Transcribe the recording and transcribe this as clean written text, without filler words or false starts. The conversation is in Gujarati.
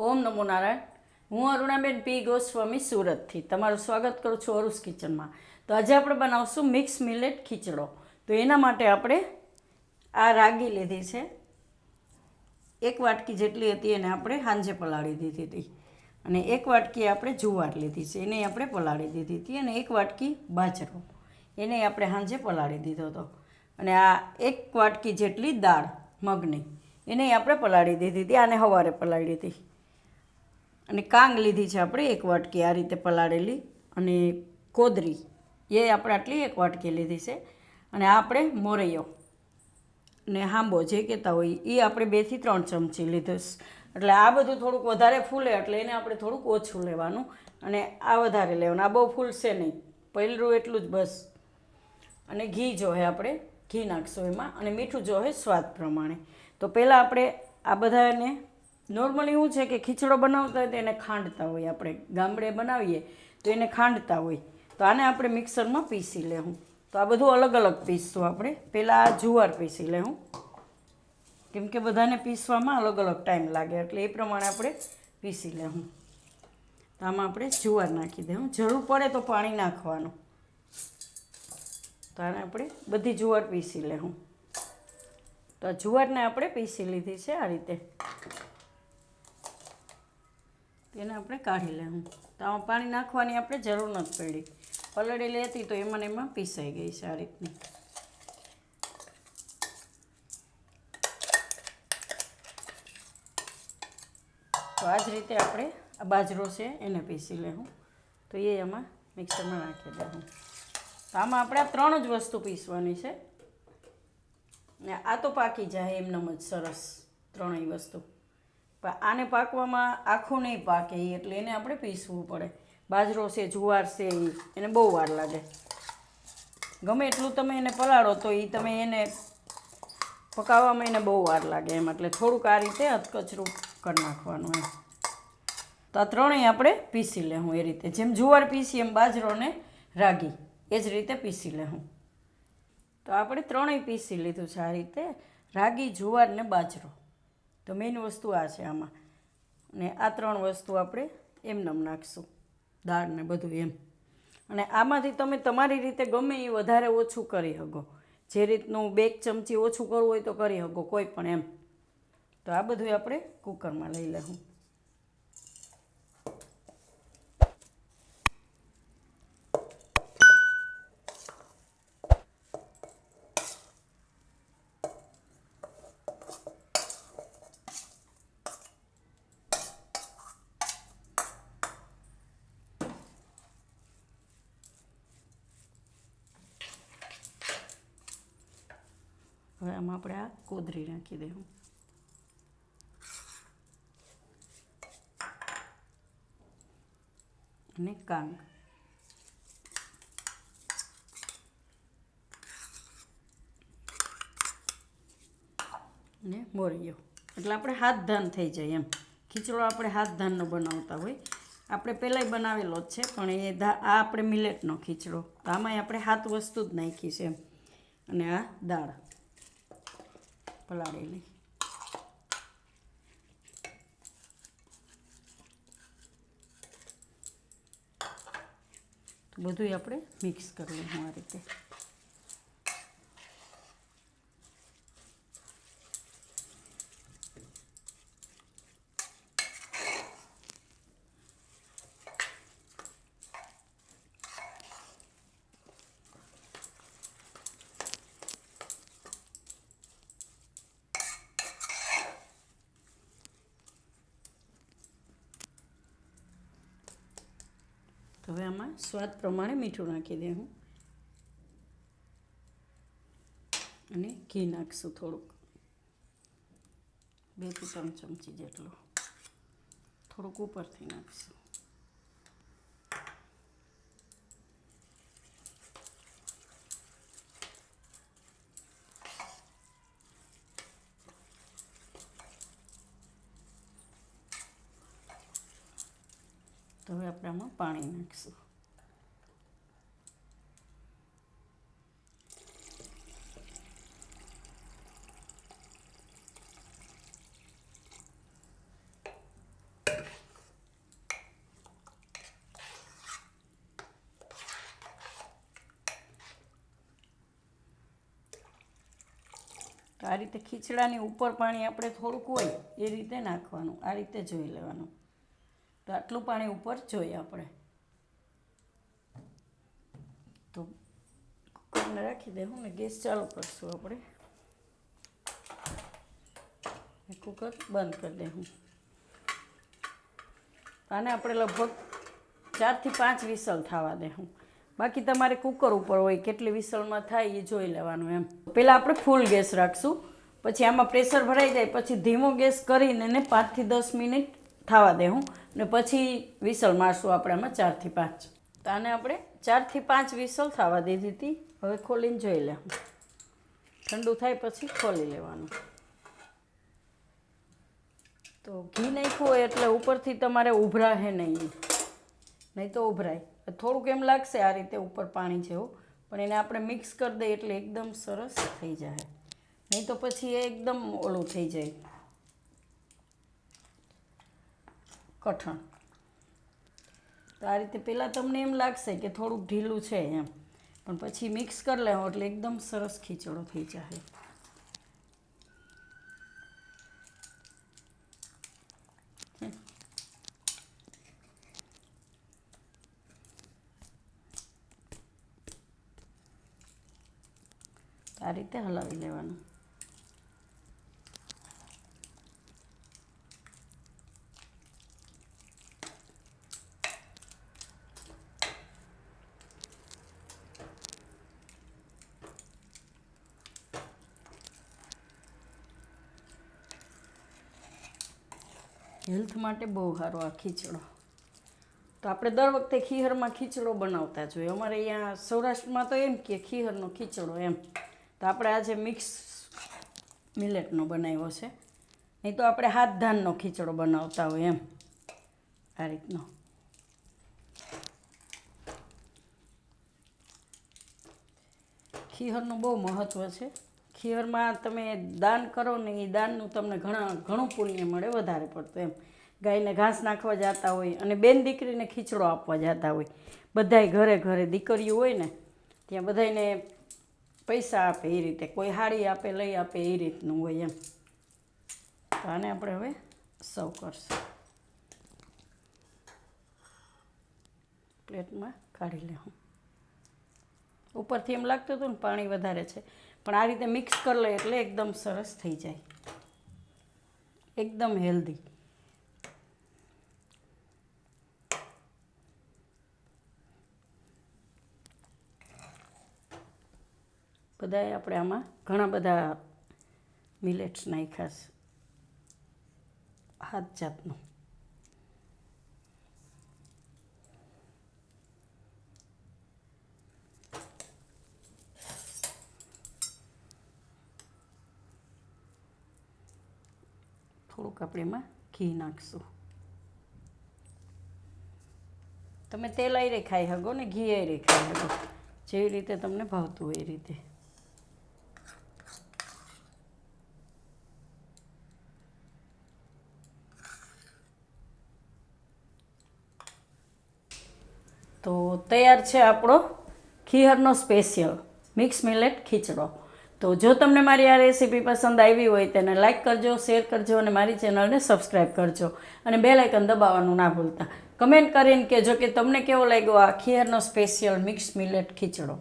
ઓમ નમો નારાયણ. હું અરુણાબેન પી ગોસ્વામી સુરતથી તમારું સ્વાગત કરું છું અરુસ કિચનમાં. તો આજે આપણે બનાવશું મિક્સ મિલેટ ખીચડો. તો એના માટે આપણે આ રાગી લીધી છે, 1 વાટકી જેટલી હતી એને આપણે સાંજે પલાળી દીધી હતી. અને 1 વાટકી આપણે જુવાર લીધી છે, એને આપણે પલાળી દીધી હતી. અને 1 વાટકી બાજરો, એને આપણે સાંજે પલાળી દીધો હતો. અને આ 1 વાટકી જેટલી દાળ મગની, એને આપણે પલાળી દીધી હતી. આને સવારે પલાળી હતી. અને કાંગ લીધી છે આપણે 1 વાટકી આ રીતે પલાળેલી. અને કોદરી એ આપણે આટલી 1 વાટકી લીધી છે. અને આ આપણે મોરૈયો ને હાંબો જે કહેતા હોય એ આપણે 2 થી 3 ચમચી લીધો. એટલે આ બધું થોડુંક વધારે ફૂલે એટલે એને આપણે થોડુંક ઓછું લેવાનું. અને આ વધારે લેવાનું, આ બહુ ફૂલશે નહીં, પહેલું એટલું જ બસ. અને ઘી જોહે, આપણે ઘી નાખશું એમાં. અને મીઠું જોહે સ્વાદ પ્રમાણે. તો પહેલાં આપણે આ બધાને નોર્મલી શું છે કે ખીચડો બનાવતા હોય તો એને ખાંડતા હોય, આપણે ગામડે બનાવીએ તો એને ખાંડતા હોય. તો આને આપણે મિક્સરમાં પીસી લેવું. તો આ બધું અલગ અલગ પીસશું આપણે. પહેલાં આ જુવાર પીસી લેવું, કેમ કે બધાને પીસવામાં અલગ અલગ ટાઈમ લાગે, એટલે એ પ્રમાણે આપણે પીસી લેવું. તો આમાં આપણે જુવાર નાખી દેવું, જરૂર પડે તો પાણી નાખવાનું. તો આને આપણે બધી જુવાર પીસી લેવું. તો આ જુવારને આપણે પીસી લીધી છે આ રીતે. તેને આપણે કાઢી લેવું. તો આમાં પાણી નાખવાની આપણે જરૂર નથી પડી, પલળેલી હતી તો એમાં પીસાઈ ગઈ છે આ રીતની. તો આ જ રીતે આપણે આ બાજરો છે એને પીસી લેવું. તો એ એમાં મિક્સરમાં નાખી દેવું. તો આમાં આપણે આ 3 જ વસ્તુ પીસવાની છે. ને આ તો પાકી જાય એમનેમ જ સરસ 3ય વસ્તુ. પણ આને પાકવામાં આખું નહીં પાકે, એટલે એને આપણે પીસવું પડે. બાજરો છે, જુવાર છે, એને બહુ વાર લાગે. ગમે એટલું તમે એને પલાળો તો એ તમે એને પકાવવામાં એને બહુ વાર લાગે એમ. એટલે થોડુંક આ રીતે અધકચરું કરી નાખવાનું એમ. તો આ 3ય આપણે પીસી લેવું એ રીતે. જેમ જુવાર પીસી એમ બાજરો ને રાગી એ જ રીતે પીસી લેવું. તો આપણે 3ય પીસી લીધું છે આ રીતે, રાગી, જુવાર ને બાજરો. તો મેઇન વસ્તુ આ છે આમાં. ને આ 3 વસ્તુ આપણે એમનેમ નાખીશું, દાળ ને બધું એમ. અને આમાંથી તમે તમારી રીતે ગમે એ વધારે ઓછું કરી શકો. જે રીતનું 2 ચમચી ઓછું કરવું હોય તો કરી શકો, કોઈ પણ એમ. તો આ બધું આપણે કુકરમાં લઈ લેવું. હવે આમાં આપણે આ કોદરી નાખી દેવું. અને કાંગ. અને મોરૈયો. એટલે આપણે હાથ ધાન થઈ જાય એમ. ખીચડો આપણે હાથ ધાનનો બનાવતા હોય. આપણે પહેલાંય બનાવેલો જ છે, પણ આ આપણે મિલેટનો ખીચડો. તો આમાંય આપણે 7 વસ્તુ જ નાખી છે એમ. અને આ દાળ પલાળેલી. તો બધું આપણે મિક્સ કરી લઈશું આ રીતે. તો હવે આમાં સ્વાદ પ્રમાણે મીઠું નાખી દેવું. અને ઘી નાખીશું થોડુંક, 2 થી 3 ચમચી જેટલું. થોડુંક ઉપરથી નાખીશું. તો હવે આપણે આમાં પાણી નાખીશું. તો આ રીતે ખીચડાની ઉપર પાણી આપણે થોડુંક હોય એ રીતે નાખવાનું, આ રીતે જોઈ લેવાનું. તો આટલું પાણી ઉપર જોઈએ આપણે. તો કુકરને રાખી દેવું ને ગેસ ચાલુ કરશું આપણે. કુકર બંધ કરી દેવું. આને આપણે લગભગ 4 થી 5 વિસલ થવા દેવું. બાકી તમારે કુકર ઉપર હોય કેટલી વિસલમાં થાય એ જોઈ લેવાનું એમ. પહેલાં આપણે ફૂલ ગેસ રાખશું, પછી આમાં પ્રેશર ભરાઈ જાય પછી ધીમો ગેસ કરીને એને 5 થી 10 મિનિટ થવા દેવું ને પછી વિસલ મારશું આપણે આમાં 4 થી 5. તો આને આપણે 4 થી 5 વિસલ થવા દીધી હતી. હવે ખોલીને જોઈ લેવું. ઠંડુ થાય પછી ખોલી લેવાનું. તો ઘી નાખ્યું હોય એટલે ઉપરથી તમારે ઉભરાશે નહીં તો ઉભરાય. થોડુંક એમ લાગશે આ રીતે ઉપર પાણી જેવું, પણ એને આપણે મિક્સ કરી દઈએ એટલે એકદમ સરસ થઈ જાય. નહીં તો પછી એ એકદમ ઓલું થઈ જાય કઠણ. તો આ રીતે પહેલાં તમને એમ લાગશે કે થોડુંક ઢીલું છે એમ, પણ પછી મિક્સ કરી લેવું એટલે એકદમ સરસ ખીચડો થઈ જાય. આ રીતે હલાવી લેવાનું. હેલ્થ માટે બહુ સારો આ ખીચડો. તો આપણે દર વખતે ખીહરમાં ખીચડો બનાવતા જોઈએ. અમારે અહીંયા સૌરાષ્ટ્રમાં તો એમ કે ખીહરનો ખીચડો એમ. તો આપણે આજે મિક્સ મિલેટનો બનાવ્યો છે, નહીં તો આપણે હાથ ધાનનો ખીચડો બનાવતા હોય એમ આ રીતનો. ખીહરનું બહુ મહત્ત્વ છે. ખીહરમાં તમે દાન કરો ને એ દાનનું તમને ઘણું પુણ્ય મળે, વધારે પડતું એમ. ગાયને ઘાસ નાખવા જતા હોય અને બેન દીકરીને ખીચડો આપવા જતા હોય, બધાય ઘરે ઘરે દીકરીઓ હોય ને ત્યાં બધાને પૈસા આપે એ રીતે, કોઈ હાડી આપે લઈ આપે એ રીતનું હોય એમ. તો આને આપણે હવે સર્વ કરશું. પ્લેટમાં કાઢી લેવું. ઉપરથી એમ લાગતું હતું ને પાણી વધારે છે, પણ આ રીતે મિક્સ કરી લે એટલે એકદમ સરસ થઈ જાય, એકદમ હેલ્ધી. બધાએ આપણે આમાં ઘણા બધા મિલેટ્સ નાખ્યા છે હાથ જાતનું. થોડુંક આપણે એમાં ઘી નાખશું. તમે તેલ આયરે ખાઈ શકો ને ઘી આયરે ખાઈ શકો, જેવી રીતે તમને ભાવતું હોય એ રીતે. તો તૈયાર છે આપણો ખીહરનો સ્પેશિયલ મિક્સ મિલેટ ખીચડો. તો જો તમને મારી આ રેસીપી પસંદ આવી હોય તેને લાઇક કરજો, શેર કરજો અને મારી ચેનલને સબસ્ક્રાઈબ કરજો અને બેલ આઇકન દબાવવાનું ના ભૂલતા. કમેન્ટ કરીને કહેજો કે તમને કેવો લાગ્યો આ ખીહરનો સ્પેશિયલ મિક્સ મિલેટ ખીચડો.